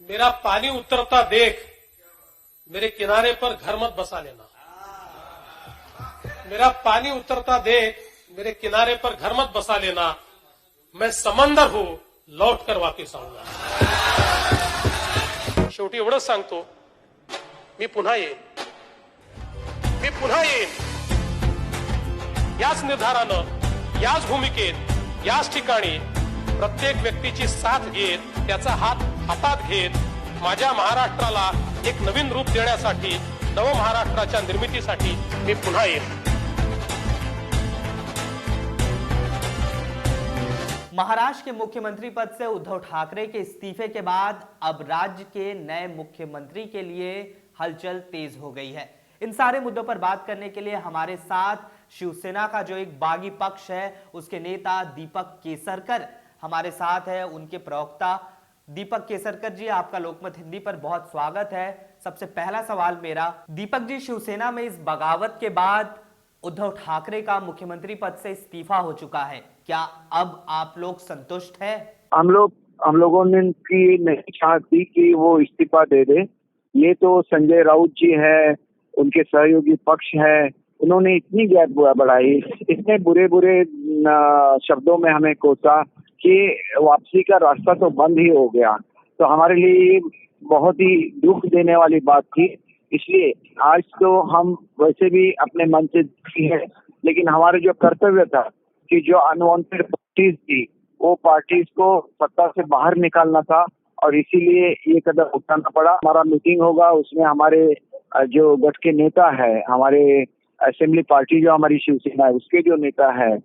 मेरा पानी उतरता देख मेरे किनारे पर घर मत बसा लेना। मेरा पानी उतरता देख मेरे किनारे पर घर मत बसा लेना। मैं समंदर हूं, लौट कर वापस आऊंगा। शेवटी एवढंच सांगतो, मी पुन्हा येईन, मी पुन्हा येईन। याच निर्धारानं, याच भूमिकेत, याच ठिकाणी प्रत्येक व्यक्तीची साथ घेत, त्याचा हात हातात घेत माझ्या महाराष्ट्राला एक नवीन रूप देण्यासाठी, नव महाराष्ट्राच्या निर्मितीसाठी मी पुन्हा येईन। महाराष्ट्र के मुख्यमंत्री पद से उद्धव ठाकरे के इस्तीफे के बाद अब राज्य के नए मुख्यमंत्री के लिए हलचल तेज हो गई है। इन सारे मुद्दों पर बात करने के लिए हमारे साथ शिवसेना का जो एक बागी पक्ष है उसके नेता दीपक केसरकर हमारे साथ है। उनके प्रवक्ता दीपक केसरकर जी, आपका लोकमत हिंदी पर बहुत स्वागत है। सबसे पहला सवाल मेरा, दीपक जी, शिवसेना में इस बगावत के बाद उद्धव ठाकरे का मुख्यमंत्री पद से इस्तीफा हो चुका है, क्या अब आप लोग संतुष्ट हैं? हम लोगों ने की नहीं चाहती कि वो इस्तीफा दे दे। ये तो संजय राउत जी है, उनके सहयोगी पक्ष है, उन्होंने इतनी गैप बढ़ाई, इतने बुरे शब्दों में हमें कोसा कि वापसी का रास्ता तो बंद ही हो गया। तो हमारे लिए बहुत ही दुख देने वाली बात थी। इसलिए आज तो हम वैसे भी अपने मन से दुखी है, लेकिन हमारा जो कर्तव्य था कि जो अनवांटेड पार्टीज थी वो पार्टीज को सत्ता से बाहर निकालना था और इसीलिए ये कदम उठाना पड़ा। हमारा मीटिंग होगा, उसमें हमारे जो गठ के नेता है, हमारे असेंबली पार्टी जो हमारी शिवसेना है उसके जो नेता है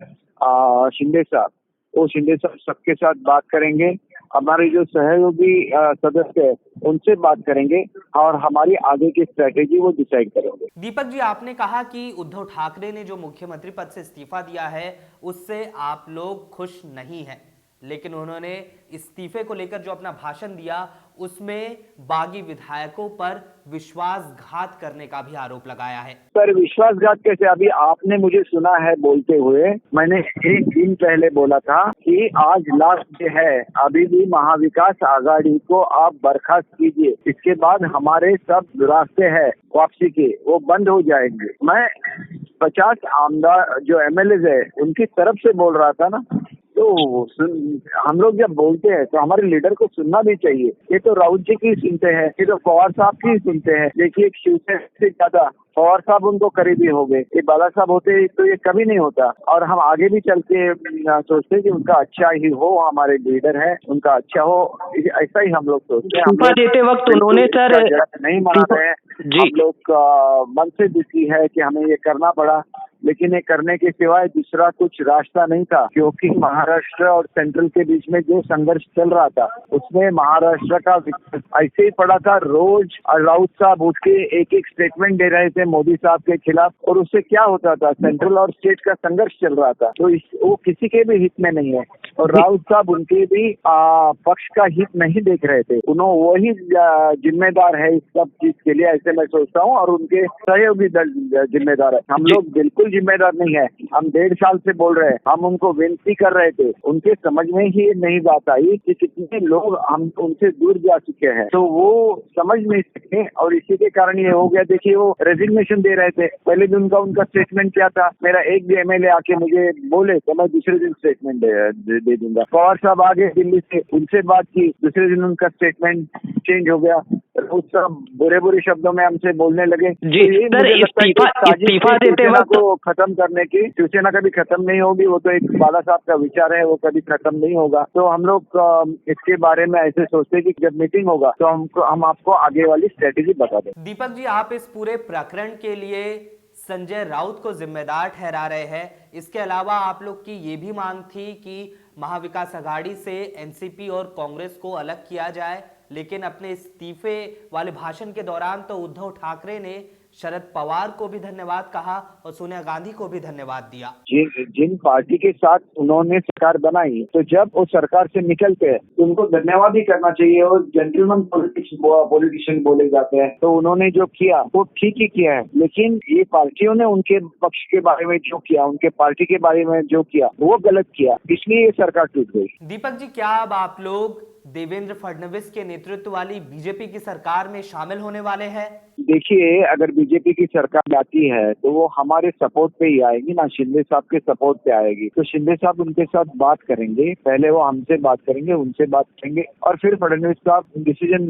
शिंदे साहब, वो शिंदे साहब सबके साथ बात करेंगे। हमारे जो सहयोगी सदस्य है उनसे बात करेंगे और हमारी आगे की स्ट्रेटेजी वो डिसाइड करेंगे। दीपक जी, आपने कहा कि उद्धव ठाकरे ने जो मुख्यमंत्री पद से इस्तीफा दिया है उससे आप लोग खुश नहीं हैं, लेकिन उन्होंने इस्तीफे को लेकर जो अपना भाषण दिया उसमें बागी विधायकों पर विश्वासघात करने का भी आरोप लगाया है। सर, विश्वासघात कैसे? अभी आपने मुझे सुना है बोलते हुए, मैंने एक दिन पहले बोला था कि आज लास्ट डे है, अभी भी महाविकास आघाड़ी को आप बर्खास्त कीजिए, इसके बाद हमारे सब रास्ते हैं वापसी के वो बंद हो जाएंगे। मैं 50 आमदार जो एमएलए है उनकी तरफ से बोल रहा था ना, तो हम लोग जब बोलते हैं तो हमारे लीडर को सुनना भी चाहिए। ये तो राउत जी की सुनते हैं, ये तो पवार साहब की सुनते हैं। देखिए, शिवसेना से ज्यादा पवार साहब उनको करीबी हो गए, ये बाला साहब होते तो ये कभी नहीं होता। और हम आगे भी चल के सोचते हैं कि उनका अच्छा ही हो, हमारे लीडर है उनका अच्छा हो, ऐसा ही हम लोग सोचते हैं। इस्तीफा देते वक्त उन्होंने सर नहीं मना रहे हैं, हम लोग मन से दुखी है कि हमें ये करना पड़ा, लेकिन ये करने के सिवाय दूसरा कुछ रास्ता नहीं था, क्योंकि महाराष्ट्र और सेंट्रल के बीच में जो संघर्ष चल रहा था उसमें महाराष्ट्र का ऐसे ही पड़ा था। रोज राउत साहब उठ के एक एक स्टेटमेंट दे रहे थे मोदी साहब के खिलाफ, और उससे क्या होता था, सेंट्रल और स्टेट का संघर्ष चल रहा था। तो वो किसी के भी हित में नहीं है, और राउत साहब उनके भी पक्ष का हित नहीं देख रहे थे। उन्होंने वही जिम्मेदार है इस सब चीज के लिए, ऐसे मैं सोचता हूँ, और उनके सहयोगी दल जिम्मेदार है। हम लोग बिल्कुल जिम्मेदार नहीं है। हम 1.5 साल से बोल रहे हैं, हम उनको विनती कर रहे थे, उनके समझ में ही नहीं बात आई कि कितने लोग हम उनसे दूर जा चुके हैं, तो वो समझ नहीं सके और इसी के कारण ये हो गया। देखिए, वो रेजिग्नेशन दे रहे थे, पहले दिन उनका स्टेटमेंट क्या था, मेरा एक भी एमएलए आके मुझे बोले तो मैं दूसरे दिन स्टेटमेंट दे दूंगा। पवार साहब आगे दिल्ली से, उनसे बात की, दूसरे दिन उनका स्टेटमेंट चेंज हो गया। उस सब बुरे शब्दों में हमसे बोलने लगे। जी सर, इस्तीफा देते वक्त को खत्म करने की शिवसेना कभी खत्म नहीं होगी, वो तो एक बाला साहब का विचार है, वो कभी खत्म नहीं होगा। तो हम लोग इसके बारे में ऐसे सोचते हैं कि जब मीटिंग होगा तो हम आपको आगे वाली स्ट्रेटेजी बता दें। दीपक जी, आप इस पूरे प्रकरण के लिए संजय राउत को जिम्मेदार ठहरा रहे हैं। इसके अलावा आप लोग की ये भी मांग थी कि महाविकास आघाड़ी से एनसीपी और कांग्रेस को अलग किया जाए, लेकिन अपने इस्तीफे वाले भाषण के दौरान तो उद्धव ठाकरे ने शरद पवार को भी धन्यवाद कहा और सोनिया गांधी को भी धन्यवाद दिया। जिन पार्टी के साथ उन्होंने सरकार बनाई, तो जब वो सरकार से निकलते हैं तो उनको धन्यवाद ही करना चाहिए, और जेंटलमैन पॉलिटिशियन बोले जाते हैं। तो उन्होंने जो किया वो ठीक ही किया है, लेकिन ये पार्टियों ने उनके पक्ष के बारे में जो किया, उनके पार्टी के बारे में जो किया, वो गलत किया, इसलिए ये सरकार टूट गई। दीपक जी, क्या अब आप लोग देवेंद्र फडणवीस के नेतृत्व वाली बीजेपी की सरकार में शामिल होने वाले हैं? देखिए, अगर बीजेपी की सरकार आती है तो वो हमारे सपोर्ट पे ही आएगी ना, शिंदे साहब के सपोर्ट पे आएगी। तो शिंदे साहब उनके साथ बात करेंगे, पहले वो हमसे बात करेंगे, उनसे बात करेंगे और फिर फडणवीस साहब डिसीजन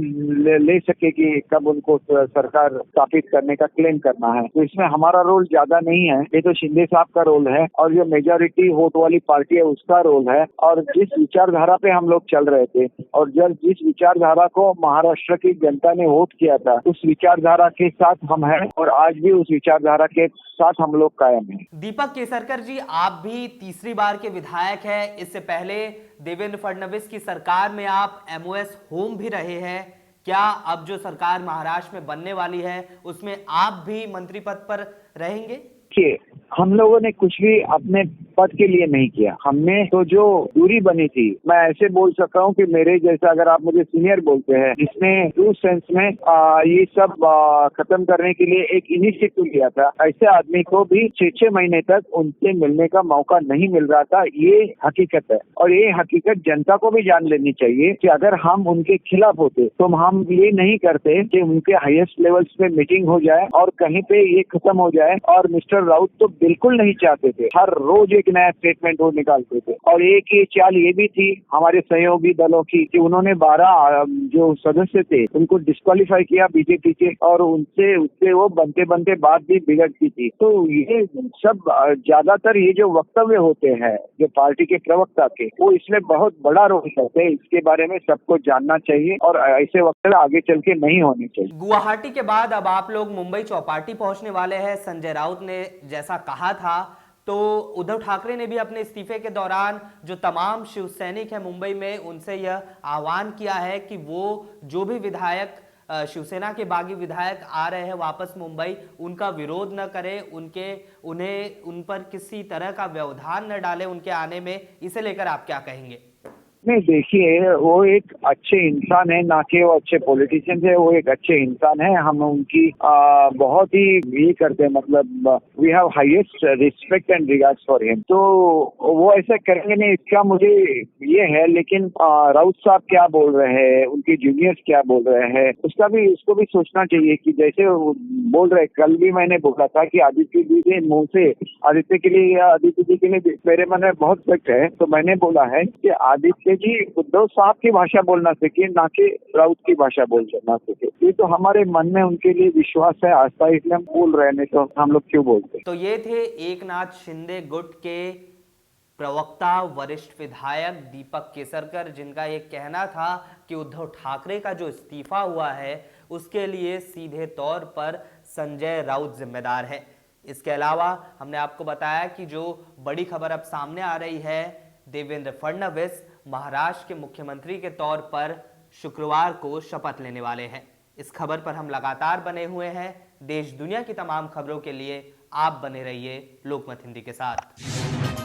ले सके कि कब उनको सरकार स्थापित करने का क्लेम करना है। तो इसमें हमारा रोल ज्यादा नहीं है, ये तो शिंदे साहब का रोल है और जो मेजोरिटी वोट वाली पार्टी है उसका रोल है। और जिस विचारधारा पे हम लोग चल रहे थे और जब जिस विचारधारा को महाराष्ट्र की जनता ने वोट किया था, उस विचारधारा के साथ हम हैं और आज भी उस विचारधारा के साथ हम लोग कायम हैं। दीपक केसरकर जी, आप भी तीसरी बार के विधायक हैं। इससे पहले देवेंद्र फडणवीस की सरकार में आप MOS होम भी रहे हैं। क्या अब जो सरकार महाराष्ट्र में बनने वाली है उसमें आप भी मंत्री पद पर रहेंगे? देखिए, हम लोगों ने कुछ भी अपने पद के लिए नहीं किया। हमने तो जो दूरी बनी थी, मैं ऐसे बोल सकता हूँ कि मेरे जैसा अगर आप मुझे सीनियर बोलते हैं, इसने ट्रू सेंस में ये सब खत्म करने के लिए एक इनिशिएटिव लिया था। ऐसे आदमी को भी 6 महीने तक उनसे मिलने का मौका नहीं मिल रहा था, ये हकीकत है। और ये हकीकत जनता को भी जान लेनी चाहिए कि अगर हम उनके खिलाफ होते तो हम ये नहीं करते कि उनके हाईएस्ट लेवल्स पे मीटिंग हो जाए और कहीं पे ये खत्म हो जाए। और मिस्टर राउत तो बिल्कुल नहीं चाहते थे, हर रोज एक नया स्टेटमेंट वो निकालते थे। और एक ये चाल ये भी थी हमारे सहयोगी दलों की कि उन्होंने 12 जो सदस्य थे उनको डिस्क्वालीफाई किया बीजेपी के, और उससे वो बनते बात भी बिगड़ती थी। तो ये सब ज्यादातर ये जो वक्तव्य होते हैं जो पार्टी के प्रवक्ता के, वो इसमें बहुत बड़ा रोल करते हैं। इसके बारे में सबको जानना चाहिए और ऐसे वक्तव्य आगे चल के नहीं होने चाहिए। गुवाहाटी के बाद अब आप लोग मुंबई चौपाटी पहुंचने वाले हैं। संजय राउत ने जैसा कहा था, तो उद्धव ठाकरे ने भी अपने इस्तीफे के दौरान जो तमाम शिव सैनिक हैं मुंबई में, उनसे यह आह्वान किया है कि वो जो भी विधायक शिवसेना के बागी विधायक आ रहे हैं वापस मुंबई, उनका विरोध न करें, उन पर किसी तरह का व्यवधान न डालें उनके आने में। इसे लेकर आप क्या कहेंगे? नहीं, देखिए, वो एक अच्छे इंसान है, ना कि वो अच्छे पॉलिटिशियन है। वो एक अच्छे इंसान है, हम उनकी बहुत ही ये करते हैं, मतलब we have highest respect and regards for him. तो वो ऐसा करेंगे नहीं, इसका मुझे ये है। लेकिन राउत साहब क्या बोल रहे हैं, उनके जूनियर्स क्या बोल रहे हैं, उसको भी सोचना चाहिए कि जैसे बोल रहे, कल भी मैंने बोला था कि आदित्य जी के मुंह से आदित्य जी के लिए मेरे मन में बहुत रिस्पेक्ट है। तो मैंने बोला है कि आदित्य जी उद्धव साहब की भाषा बोलना सीखे, ना कि राउत की भाषा बोलना सीखे। ये तो हमारे मन में उनके लिए विश्वास है, आस्था, इसलिए हम बोल रहे हैं, नहीं तो हम लोग क्यों बोलते। तो ये थे एकनाथ शिंदे गुट के प्रवक्ता वरिष्ठ विधायक दीपक केसरकर, जिनका ये कहना था कि उद्धव ठाकरे का जो इस्तीफा हुआ है उसके लिए सीधे तौर पर संजय राउत जिम्मेदार है। इसके अलावा हमने आपको बताया कि जो बड़ी खबर अब सामने आ रही है, देवेंद्र फडणवीस महाराष्ट्र के मुख्यमंत्री के तौर पर शुक्रवार को शपथ लेने वाले हैं। इस खबर पर हम लगातार बने हुए हैं। देश दुनिया की तमाम खबरों के लिए आप बने रहिए लोकमत हिंदी के साथ।